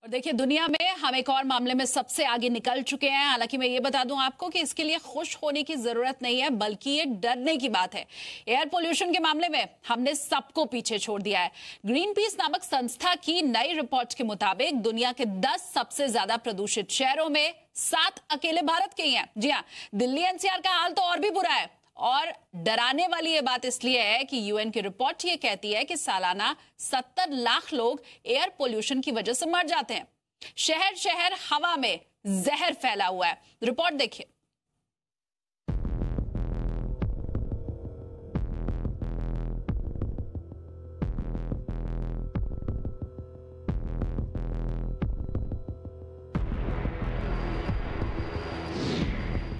और देखिए, दुनिया में हम एक और मामले में सबसे आगे निकल चुके हैं। हालांकि मैं ये बता दूं आपको कि इसके लिए खुश होने की जरूरत नहीं है, बल्कि ये डरने की बात है। एयर पोल्यूशन के मामले में हमने सबको पीछे छोड़ दिया है। ग्रीन पीस नामक संस्था की नई रिपोर्ट के मुताबिक दुनिया के 10 सबसे ज्यादा प्रदूषित शहरों में 7 अकेले भारत के ही हैं। जी हाँ, दिल्ली एनसीआर का हाल तो और भी बुरा है। और डराने वाली ये बात इसलिए है कि यूएन की रिपोर्ट ये कहती है कि सालाना 70 लाख लोग एयर पोल्यूशन की वजह से मर जाते हैं। शहर शहर हवा में जहर फैला हुआ है। रिपोर्ट देखिए।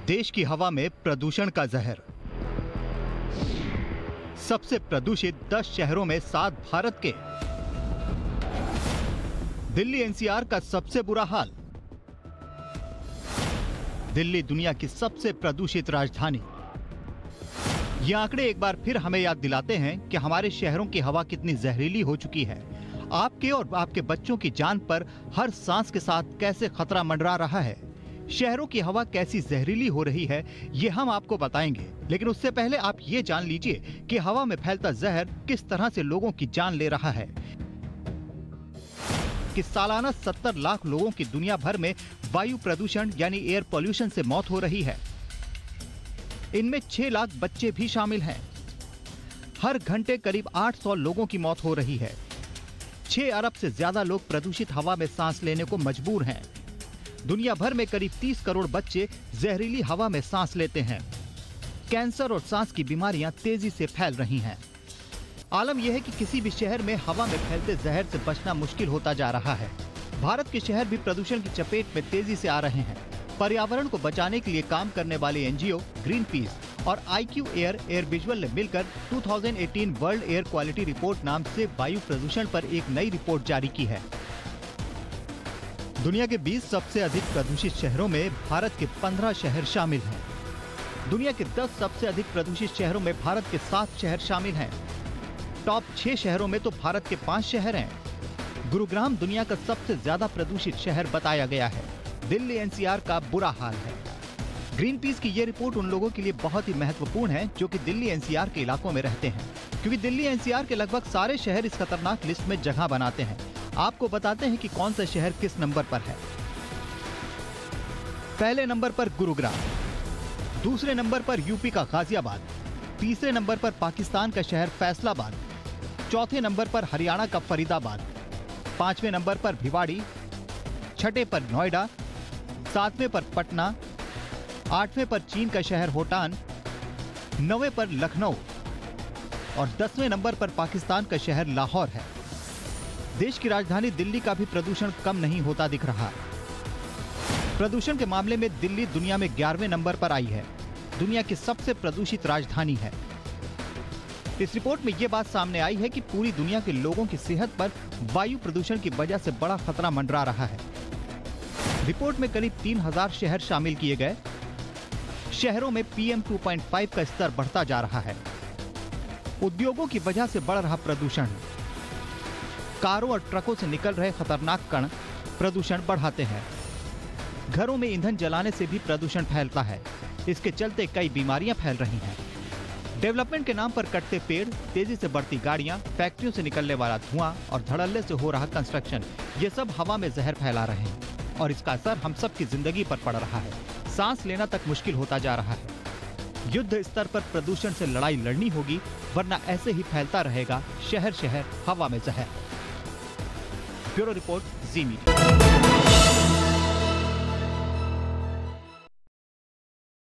देश की हवा में प्रदूषण का जहर। सबसे प्रदूषित 10 शहरों में 7 भारत के। दिल्ली एनसीआर का सबसे बुरा हाल। दिल्ली दुनिया की सबसे प्रदूषित राजधानी। ये आंकड़े एक बार फिर हमें याद दिलाते हैं कि हमारे शहरों की हवा कितनी जहरीली हो चुकी है। आपके और आपके बच्चों की जान पर हर सांस के साथ कैसे खतरा मंडरा रहा है। शहरों की हवा कैसी जहरीली हो रही है, ये हम आपको बताएंगे। लेकिन उससे पहले आप ये जान लीजिए कि हवा में फैलता जहर किस तरह से लोगों की जान ले रहा है। कि सालाना 70 लाख लोगों की दुनिया भर में वायु प्रदूषण यानी एयर पोल्यूशन से मौत हो रही है। इनमें 6 लाख बच्चे भी शामिल हैं। हर घंटे करीब 800 लोगों की मौत हो रही है। 6 अरब से ज्यादा लोग प्रदूषित हवा में सांस लेने को मजबूर हैं। दुनिया भर में करीब 30 करोड़ बच्चे जहरीली हवा में सांस लेते हैं। कैंसर और सांस की बीमारियां तेजी से फैल रही हैं। आलम यह है कि किसी भी शहर में हवा में फैलते जहर से बचना मुश्किल होता जा रहा है। भारत के शहर भी प्रदूषण की चपेट में तेजी से आ रहे हैं। पर्यावरण को बचाने के लिए काम करने वाले एनजीओ ग्रीन पीस और IQ एयर विजुअल ने मिलकर 2018 वर्ल्ड एयर क्वालिटी रिपोर्ट नाम से वायु प्रदूषण पर एक नई रिपोर्ट जारी की है। दुनिया के 20 सबसे अधिक प्रदूषित शहरों में भारत के 15 शहर शामिल हैं। दुनिया के 10 सबसे अधिक प्रदूषित शहरों में भारत के 7 शहर शामिल हैं। टॉप 6 शहरों में तो भारत के 5 शहर हैं। गुरुग्राम दुनिया का सबसे ज्यादा प्रदूषित शहर बताया गया है। दिल्ली एनसीआर का बुरा हाल है। ग्रीन पीस की ये रिपोर्ट उन लोगों के लिए बहुत ही महत्वपूर्ण है जो कि दिल्ली एनसीआर के इलाकों में रहते हैं, क्योंकि दिल्ली एनसीआर के लगभग सारे शहर इस खतरनाक लिस्ट में जगह बनाते हैं। आपको बताते हैं कि कौन सा शहर किस नंबर पर है। पहले नंबर पर गुरुग्राम, दूसरे नंबर पर यूपी का गाजियाबाद, तीसरे नंबर पर पाकिस्तान का शहर फैसलाबाद, चौथे नंबर पर हरियाणा का फरीदाबाद, 5वें नंबर पर भिवाड़ी, 6ठे पर नोएडा, 7वें पर पटना, 8वें पर चीन का शहर होटान, 9वें पर लखनऊ और 10वें नंबर पर पाकिस्तान का शहर लाहौर है। देश की राजधानी दिल्ली का भी प्रदूषण कम नहीं होता दिख रहा। प्रदूषण के मामले में दिल्ली दुनिया में 11वें नंबर पर आई है। दुनिया की सबसे प्रदूषित राजधानी है। इस रिपोर्ट में यह बात सामने आई है कि पूरी दुनिया के लोगों की सेहत पर वायु प्रदूषण की वजह से बड़ा खतरा मंडरा रहा है। रिपोर्ट में करीब 3000 शहर शामिल किए गए। शहरों में PM 2.5 का स्तर बढ़ता जा रहा है। उद्योगों की वजह से बढ़ रहा प्रदूषण, कारों और ट्रकों से निकल रहे खतरनाक कण प्रदूषण बढ़ाते हैं। घरों में ईंधन जलाने से भी प्रदूषण फैलता है। इसके चलते कई बीमारियां फैल रही हैं। डेवलपमेंट के नाम पर कटते पेड़, तेजी से बढ़ती गाड़ियां, फैक्ट्रियों से निकलने वाला धुआं और धड़ल्ले से हो रहा कंस्ट्रक्शन, ये सब हवा में जहर फैला रहे हैं और इसका असर हम सब की जिंदगी पर पड़ रहा है। सांस लेना तक मुश्किल होता जा रहा है। युद्ध स्तर पर प्रदूषण से लड़ाई लड़नी होगी, वरना ऐसे ही फैलता रहेगा शहर शहर हवा में जहर। ब्यूरो रिपोर्ट, जी मीडिया।